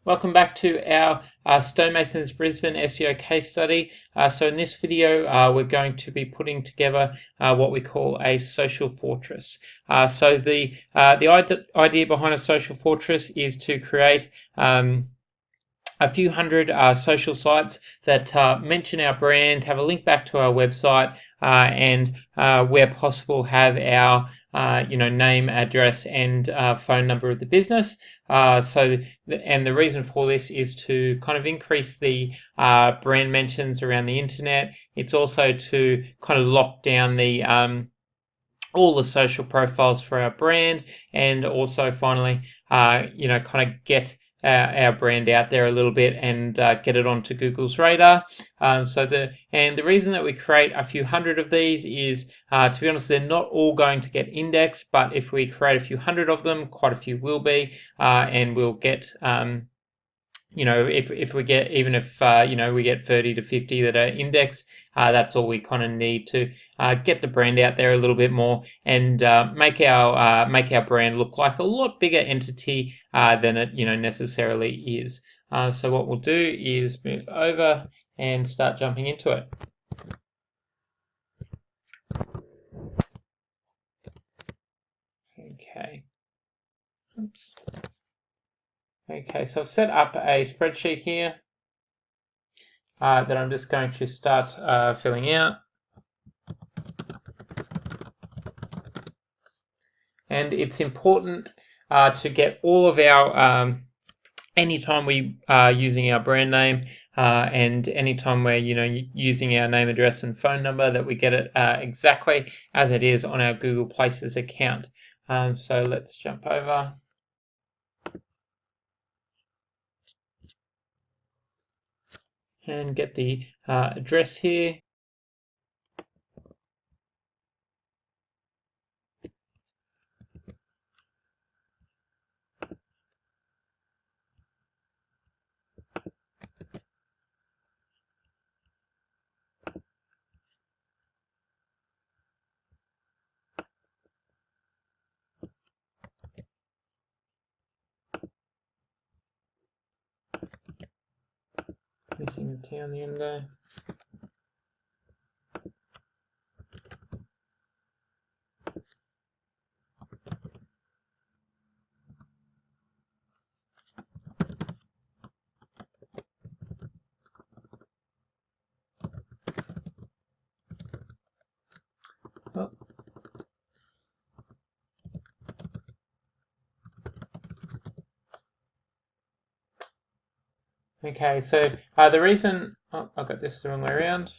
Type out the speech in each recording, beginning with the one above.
Welcome back to our Stonemasons Brisbane SEO case study. So in this video, we're going to be putting together what we call a social fortress. So the idea behind a social fortress is to create a few hundred social sites that mention our brand, have a link back to our website, and where possible have our name, address, and phone number of the business. And the reason for this is to kind of increase the brand mentions around the internet. It's also to kind of lock down the all the social profiles for our brand, and also finally, kind of get our brand out there a little bit and get it onto Google's radar. The reason that we create a few hundred of these is, to be honest, they're not all going to get indexed, but if we create a few hundred of them, quite a few will be, and we'll get. If we get, even if we get 30 to 50 that are indexed, that's all we kind of need to get the brand out there a little bit more and make our brand look like a lot bigger entity than it necessarily is. So what we'll do is move over and start jumping into it. Okay. Oops. Okay, so I've set up a spreadsheet here that I'm just going to start filling out. And it's important to get all of our, anytime we are using our brand name and anytime we're using our name, address, and phone number, that we get it exactly as it is on our Google Places account. So let's jump over. And get the address here. Missing the T on the end there. Oh. Okay, so the reason, I got this the wrong way around.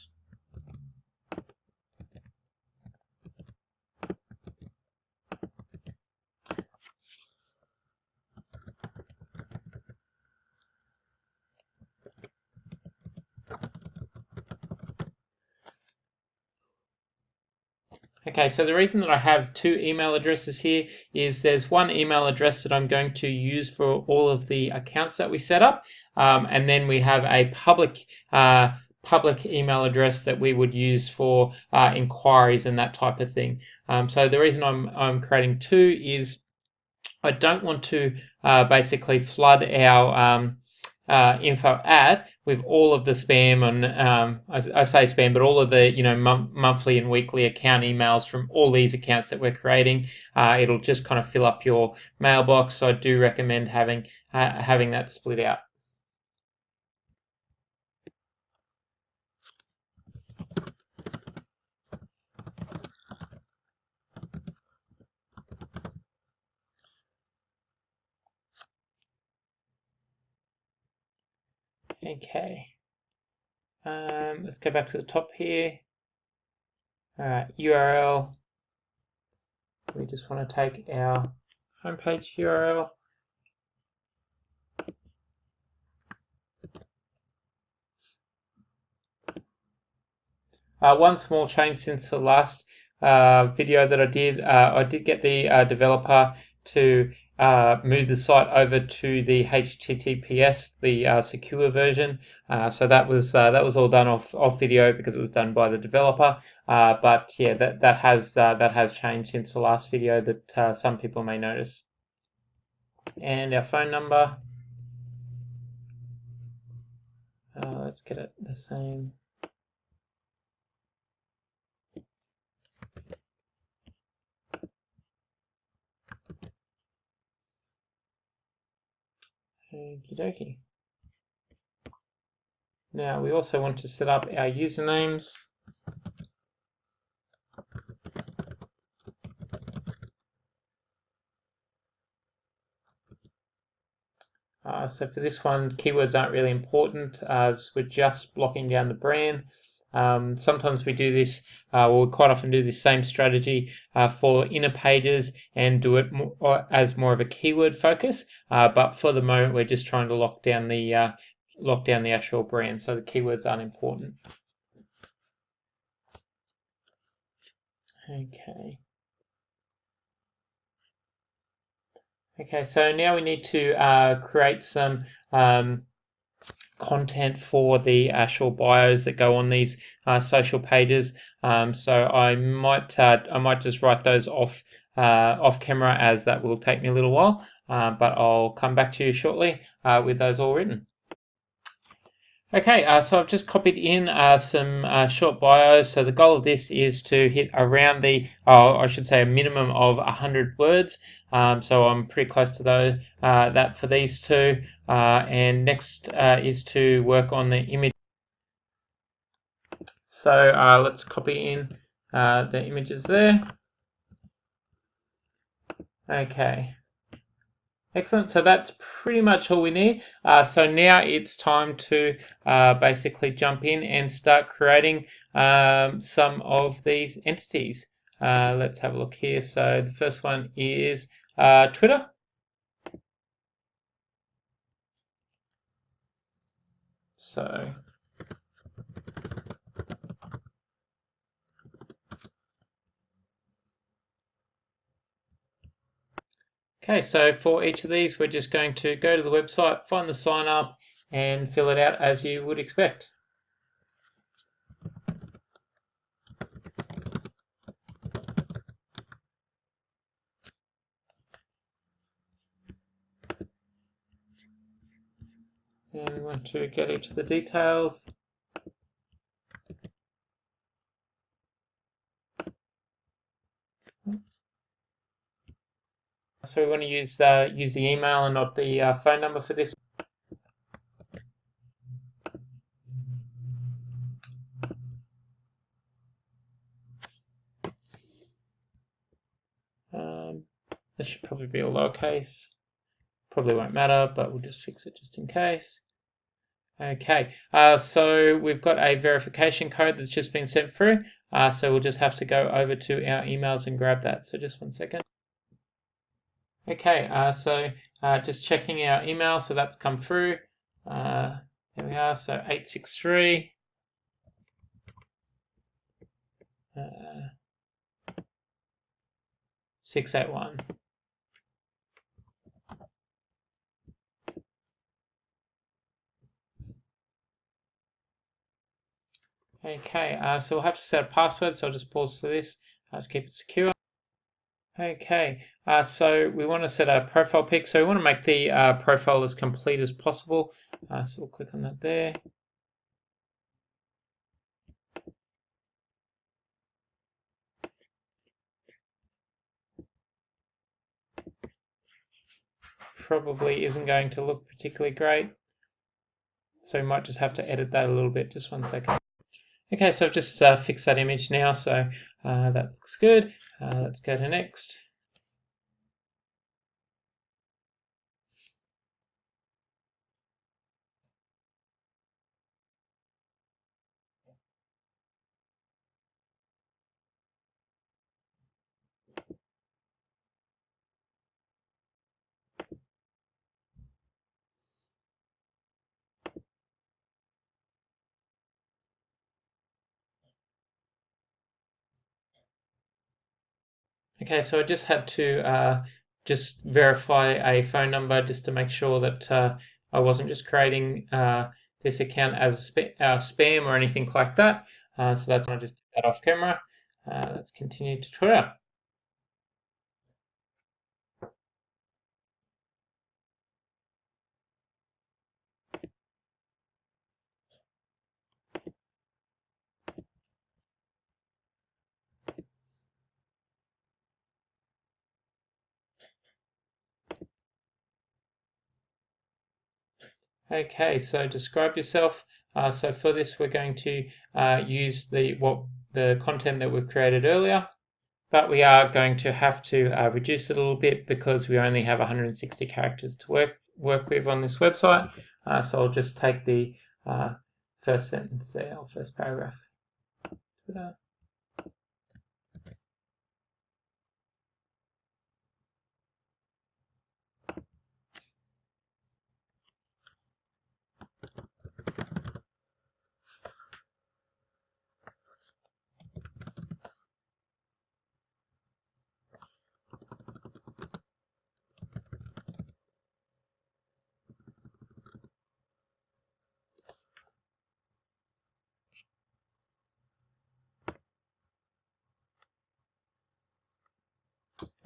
Okay, so the reason that I have two email addresses here is there's one email address that I'm going to use for all of the accounts that we set up, and then we have a public email address that we would use for inquiries and that type of thing. So the reason I'm creating two is I don't want to basically flood our info ad with all of the spam and I say spam, but all of the monthly and weekly account emails from all these accounts that we're creating. It'll just kind of fill up your mailbox. So I do recommend having that split out. Okay, let's go back to the top here. All right, URL. We just want to take our homepage URL. One small change since the last video that I did get the developer to move the site over to the HTTPS, the secure version. So that was all done off video because it was done by the developer. But yeah, that has changed since the last video that some people may notice. And our phone number. Let's get it the same. Okie dokie. Now we also want to set up our usernames. So for this one, keywords aren't really important, as we're just blocking down the brand. Sometimes we do this, we quite often do this same strategy for inner pages and do it as more of a keyword focus. But for the moment, we're just trying to lock down the actual brand, so the keywords aren't important. Okay. Okay, so now we need to create some content for the actual bios that go on these social pages. So I might just write those off camera, as that will take me a little while. But I'll come back to you shortly with those all written. Okay, so I've just copied in some short bios. So the goal of this is to hit around I should say a minimum of 100 words. So I'm pretty close to that for these two. And next is to work on the image. So let's copy in the images there. Okay. Excellent. So that's pretty much all we need. So now it's time to basically jump in and start creating some of these entities. Let's have a look here. So the first one is Twitter. So okay, so for each of these, we're just going to go to the website, find the sign up, and fill it out as you would expect. And we want to get each of the details. So we want to use the email and not the phone number for this. This should probably be a lowercase. Probably won't matter, but we'll just fix it just in case. Okay, so we've got a verification code that's just been sent through. So we'll just have to go over to our emails and grab that. So just 1 second. Okay, so just checking our email, so that's come through. There we are, so 863. 681. Okay, so we'll have to set a password, so I'll just pause for this to keep it secure. Okay, so we want to set a profile pic, so we want to make the profile as complete as possible. So we'll click on that there. Probably isn't going to look particularly great, so we might just have to edit that a little bit. Just 1 second. Okay, so I've just fixed that image now, so that looks good. Let's go to next. Okay, so I just had to just verify a phone number just to make sure that I wasn't just creating this account as spam or anything like that. So that's why I just did that off camera. Let's continue to Twitter. Okay, so describe yourself. So for this, we're going to use the content that we've created earlier, but we are going to have to reduce it a little bit because we only have 160 characters to work with on this website. So I'll just take the first sentence there, or first paragraph.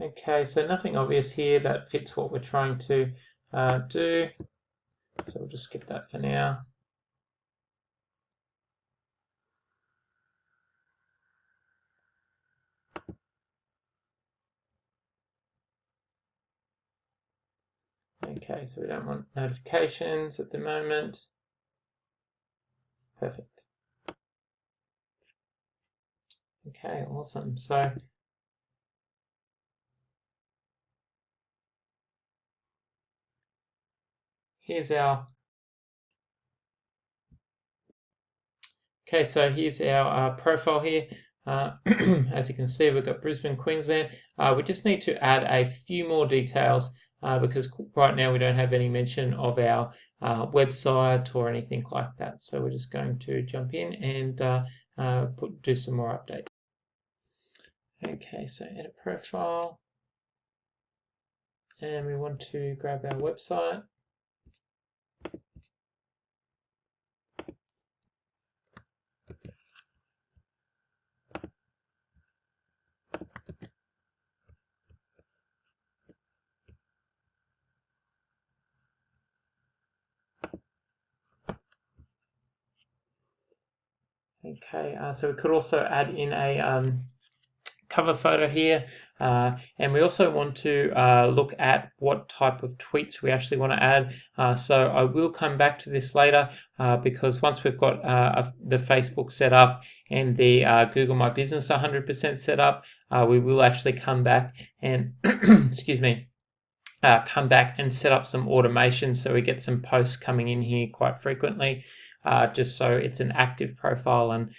Okay, so nothing obvious here that fits what we're trying to do. So we'll just skip that for now. Okay, so we don't want notifications at the moment. Perfect. Okay, awesome. So here's our profile here. As you can see, we've got Brisbane, Queensland. We just need to add a few more details because right now we don't have any mention of our website or anything like that. So we're just going to jump in and do some more updates. Okay, so edit profile. And we want to grab our website. Okay, so we could also add in a cover photo here, and we also want to look at what type of tweets we actually want to add. So I will come back to this later because once we've got the Facebook set up and the Google My Business 100% set up, we will actually come back and excuse me, come back and set up some automation so we get some posts coming in here quite frequently, just so it's an active profile and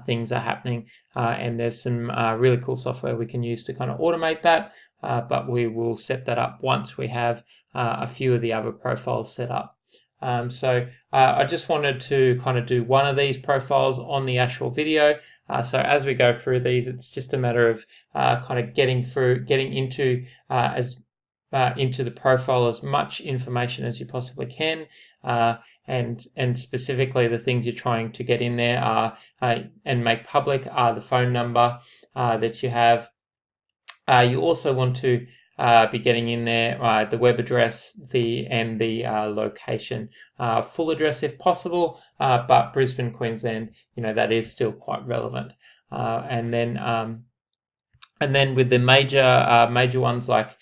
things are happening. And there's some really cool software we can use to kind of automate that, but we will set that up once we have a few of the other profiles set up. So I just wanted to kind of do one of these profiles on the actual video. So as we go through these, it's just a matter of kind of getting into the profile as much information as you possibly can, and specifically the things you're trying to get in there are and make public are the phone number that you have. You also want to be getting in there the web address, the location, full address if possible, but Brisbane, Queensland, that is still quite relevant. And then with the major ones like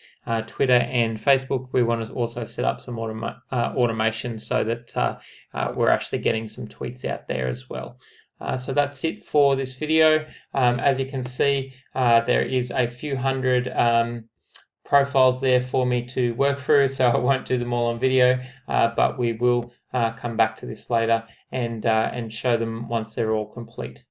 Twitter and Facebook, we want to also set up some automation so that we're actually getting some tweets out there as well. So that's it for this video. As you can see, there is a few hundred profiles there for me to work through, so I won't do them all on video, but we will come back to this later and show them once they're all complete.